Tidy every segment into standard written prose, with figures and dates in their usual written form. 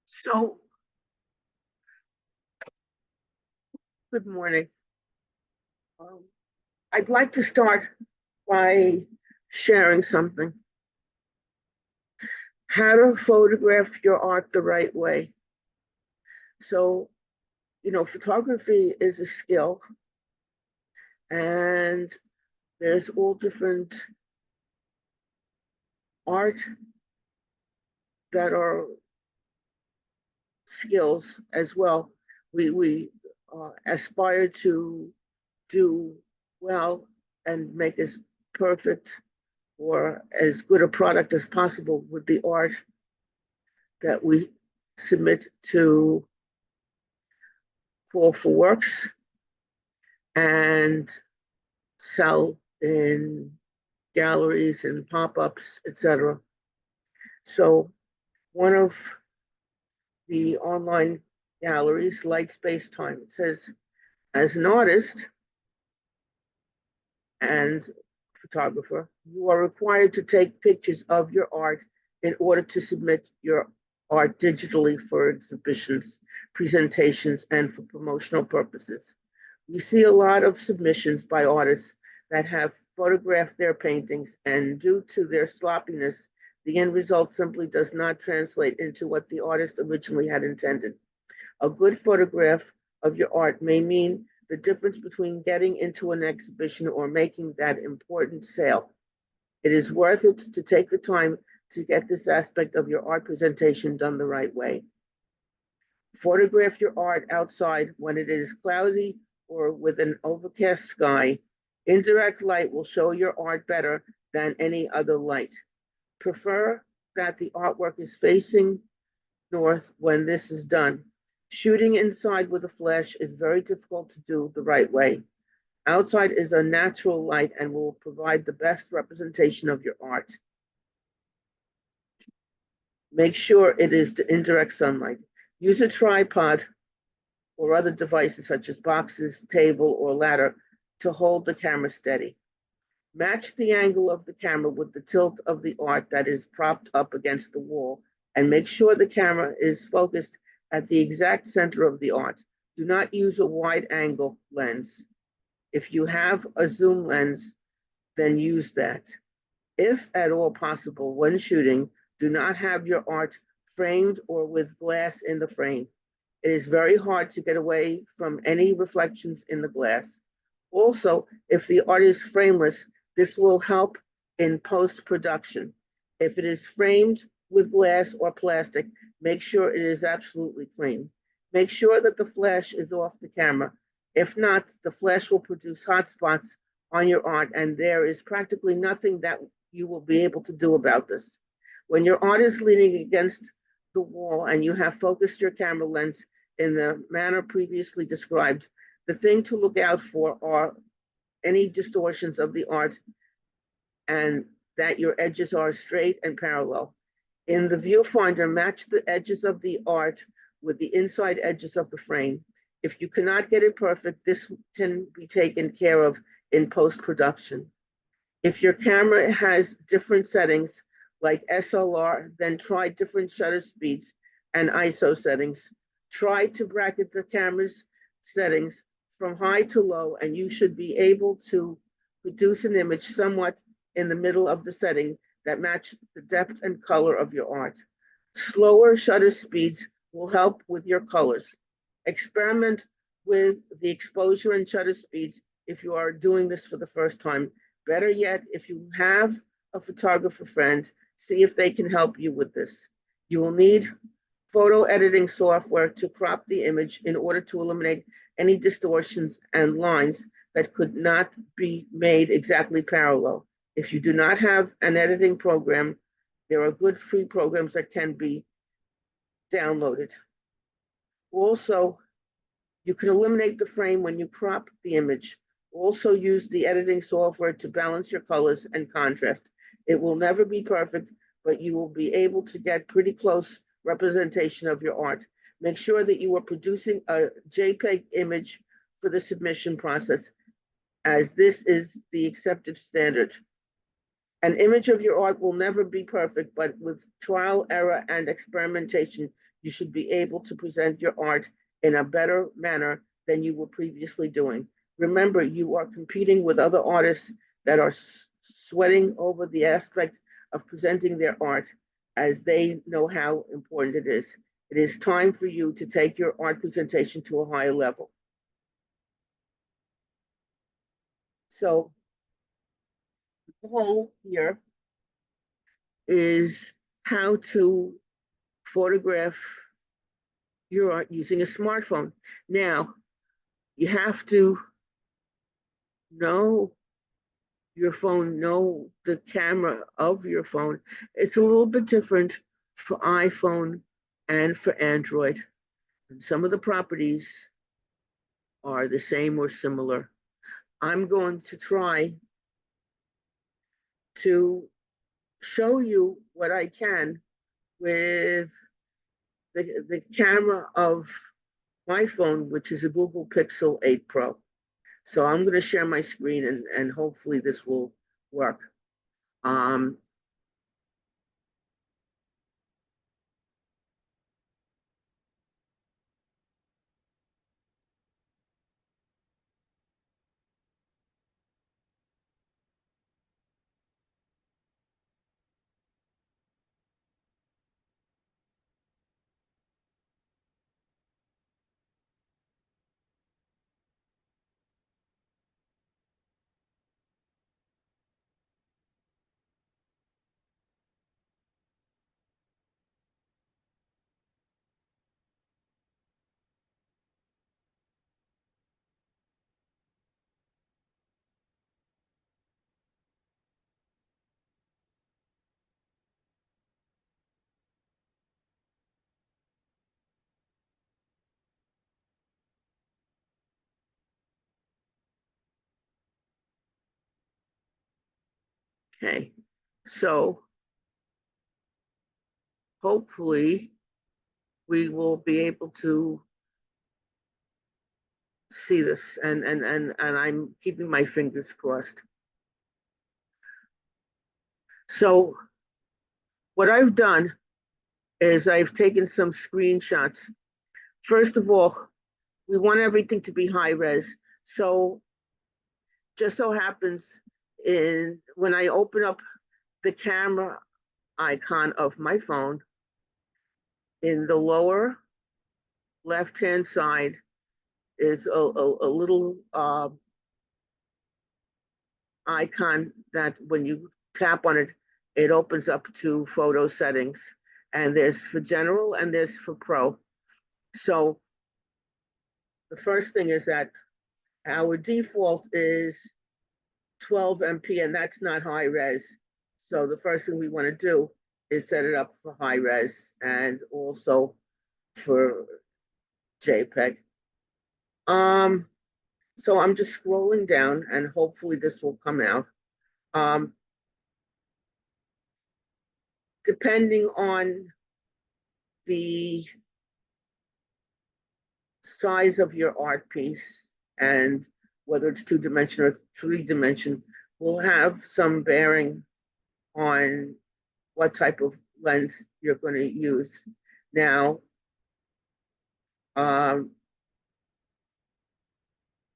So, good morning. Um, I'd like to start by sharing something. How to photograph your art the right way. So, photography is a skill, and there's all different art that are skills as well. We aspire to do well and make as perfect or as good a product as possible with the art that we submit to call for works and sell in galleries and pop-ups, etc. So one of the online galleries, Light Space Time, it says, as an artist and photographer, you are required to take pictures of your art in order to submit your art digitally for exhibitions, presentations, and for promotional purposes. We see a lot of submissions by artists that have photographed their paintings, and due to their sloppiness, the end result simply does not translate into what the artist originally had intended. A good photograph of your art may mean the difference between getting into an exhibition or making that important sale. It is worth it to take the time to get this aspect of your art presentation done the right way. Photograph your art outside when it is cloudy or with an overcast sky. Indirect light will show your art better than any other light. Prefer that the artwork is facing north when this is done. Shooting inside with a flash is very difficult to do the right way. Outside is a natural light and will provide the best representation of your art. Make sure it is the indirect sunlight. Use a tripod or other devices such as boxes, table, or ladder to hold the camera steady. Match the angle of the camera with the tilt of the art that is propped up against the wall, and make sure the camera is focused at the exact center of the art. Do not use a wide angle lens. If you have a zoom lens, then use that. If at all possible, when shooting, do not have your art framed or with glass in the frame. It is very hard to get away from any reflections in the glass. Also, if the art is frameless, this will help in post-production. If it is framed with glass or plastic, make sure it is absolutely clean. Make sure that the flash is off the camera. If not, the flash will produce hot spots on your art, and there is practically nothing that you will be able to do about this. When your art is leaning against the wall and you have focused your camera lens in the manner previously described, the thing to look out for are any distortions of the art and that your edges are straight and parallel. In the viewfinder, match the edges of the art with the inside edges of the frame. If you cannot get it perfect, this can be taken care of in post-production. If your camera has different settings, like SLR, then try different shutter speeds and ISO settings. Try to bracket the camera's settings from high to low, and you should be able to produce an image somewhat in the middle of the setting that match the depth and color of your art. Slower shutter speeds will help with your colors. Experiment with the exposure and shutter speeds if you are doing this for the first time. Better yet, if you have a photographer friend, see if they can help you with this. You will need photo editing software to crop the image in order to eliminate any distortions and lines that could not be made exactly parallel. If you do not have an editing program, there are good free programs that can be downloaded. Also, you can eliminate the frame when you crop the image. Also use the editing software to balance your colors and contrast. It will never be perfect, but you will be able to get pretty close representation of your art. Make sure that you are producing a JPEG image for the submission process, as this is the accepted standard. An image of your art will never be perfect, but with trial, error, and experimentation, you should be able to present your art in a better manner than you were previously doing. Remember, you are competing with other artists that are sweating over the aspect of presenting their art as they know how important it is. It is time for you to take your art presentation to a higher level. So the goal here is how to photograph your art using a smartphone. Now, you have to know your phone, know the camera of your phone. It's a little bit different for iPhone and for Android. And some of the properties are the same or similar. I'm going to try to show you what I can with the camera of my phone, which is a Google Pixel 8 Pro. So I'm going to share my screen and hopefully this will work. Um, okay, so hopefully we will be able to see this and I'm keeping my fingers crossed. So what I've done is I've taken some screenshots. First of all, we want everything to be high res. So just so happens in when I open up the camera icon of my phone, in the lower left-hand side is a little icon that when you tap on it, it opens up to photo settings. And there's for general and there's for pro. So the first thing is that our default is 12 MP, and that's not high res. So the first thing we want to do is set it up for high res and also for JPEG. Um, so I'm just scrolling down and hopefully this will come out. Um, Depending on the size of your art piece and whether it's 2-dimension or 3-dimension will have some bearing on what type of lens you're going to use. Now, I've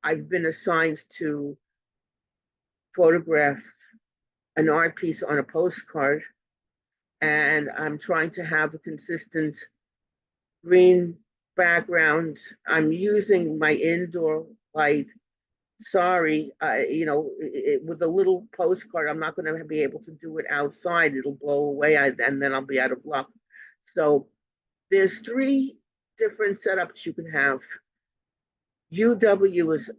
been assigned to photograph an art piece on a postcard, and I'm trying to have a consistent green background. I'm using my indoor light. Sorry, with a little postcard, I'm not going to be able to do it outside. It'll blow away, and then I'll be out of luck. So there's 3 different setups you can have. UW is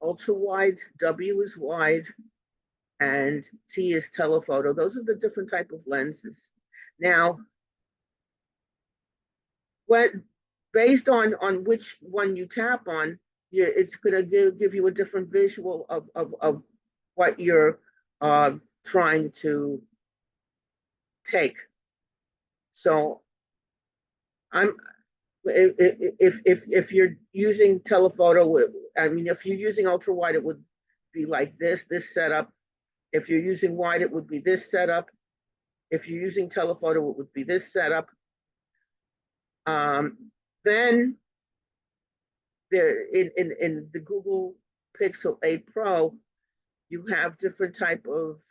ultra wide, W is wide, and T is telephoto. Those are the different type of lenses. Now, what based on which one you tap on, it's going to give you a different visual of what you're trying to take. So I'm if you're using telephoto, I mean, if you're using ultra wide, it would be like this setup. If you're using wide, it would be this setup. If you're using telephoto, it would be this setup. Then there in the Google Pixel 8 Pro, you have different type of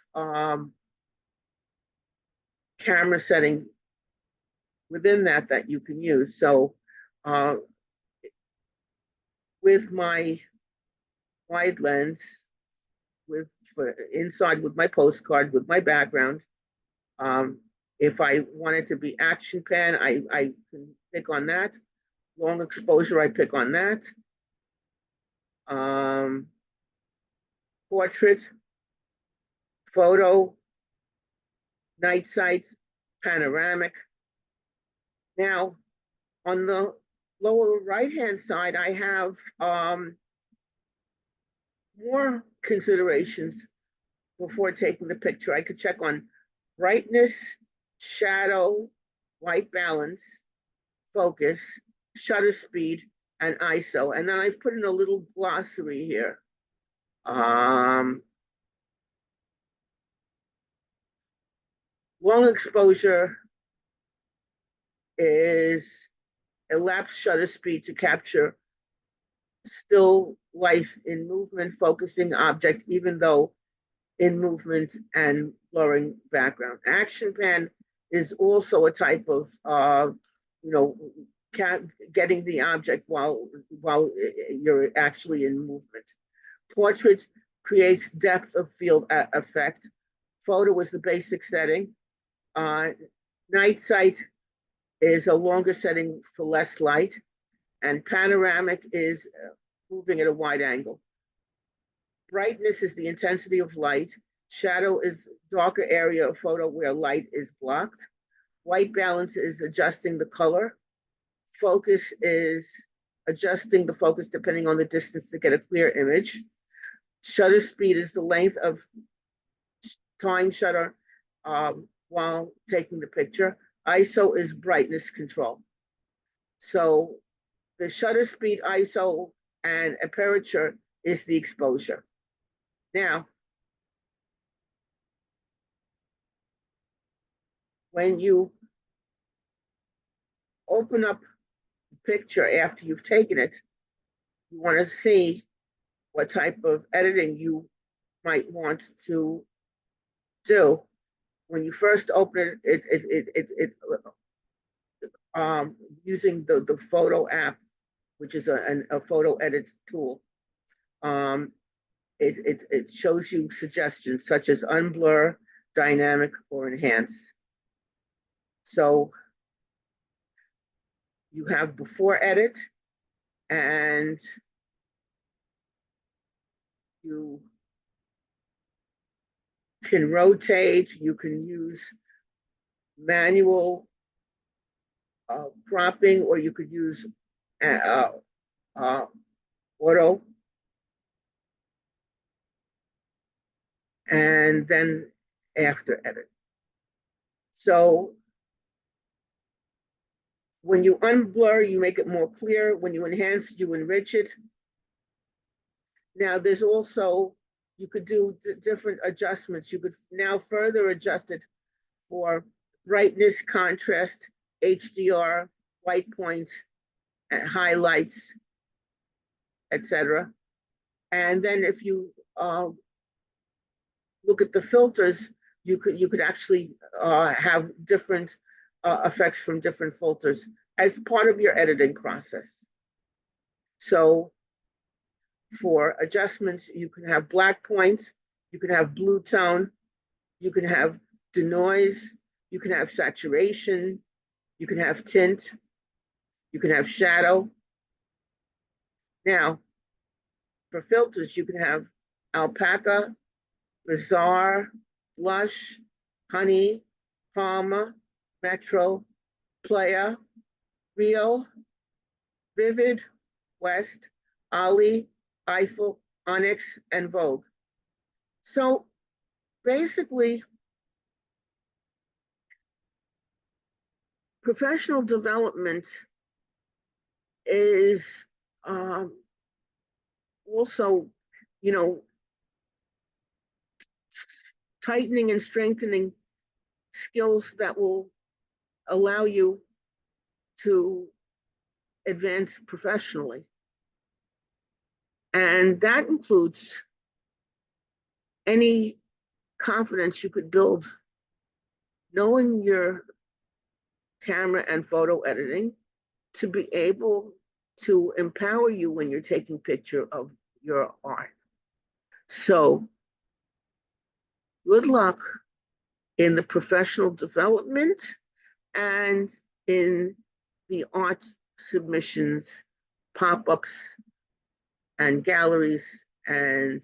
camera setting within that you can use. So uh, with my wide lens, with for inside with my postcard, with my background, if I wanted to be action pan, I can pick on that. Long exposure, I pick on that. Portrait, photo, night sights, panoramic. Now, on the lower right-hand side, I have more considerations before taking the picture. I could check on brightness, shadow, white balance, focus, shutter speed, and ISO. And then I've put in a little glossary here. Long exposure is elapsed shutter speed to capture still life in movement, focusing object, even though in movement and blurring background. Action pan is also a type of, you know, getting the object while you're actually in movement. Portrait creates depth of field effect. Photo is the basic setting. Night sight is a longer setting for less light, and panoramic is moving at a wide angle. Brightness is the intensity of light. Shadow is darker area of photo where light is blocked. White balance is adjusting the color. Focus is adjusting the focus depending on the distance to get a clear image. Shutter speed is the length of time shutter while taking the picture. ISO is brightness control. So the shutter speed, ISO, and aperture is the exposure. Now, when you open up the picture after you've taken it, you want to see what type of editing you might want to do. When you first open it using the photo app, which is a photo edit tool. It shows you suggestions such as unblur, dynamic, or enhance. So you have before edit, and you can rotate, you can use manual cropping, or you could use auto. And then after edit. So when you unblur, you make it more clear. When you enhance, you enrich it. Now there's also, you could do different adjustments. You could now further adjust it for brightness, contrast, HDR, white point, and highlights, etc. And then if you look at the filters, you could actually have different effects from different filters as part of your editing process. So for adjustments, you can have black points, you can have blue tone, you can have denoise, you can have saturation, you can have tint, you can have shadow. Now, for filters, you can have alpaca, bizarre, lush, honey, Palma, Metro, Playa, Real, Vivid, West, Ali, Eiffel, Onyx, and Vogue. So basically, professional development is also, you know, tightening and strengthening skills that will allow you to advance professionally. And that includes any confidence you could build, knowing your camera and photo editing to be able to empower you when you're taking picture of your art. So good luck in the professional development and in the art submissions, pop-ups, and galleries, and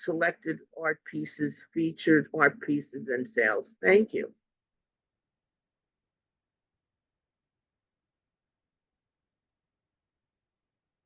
selected art pieces, featured art pieces, and sales. Thank you.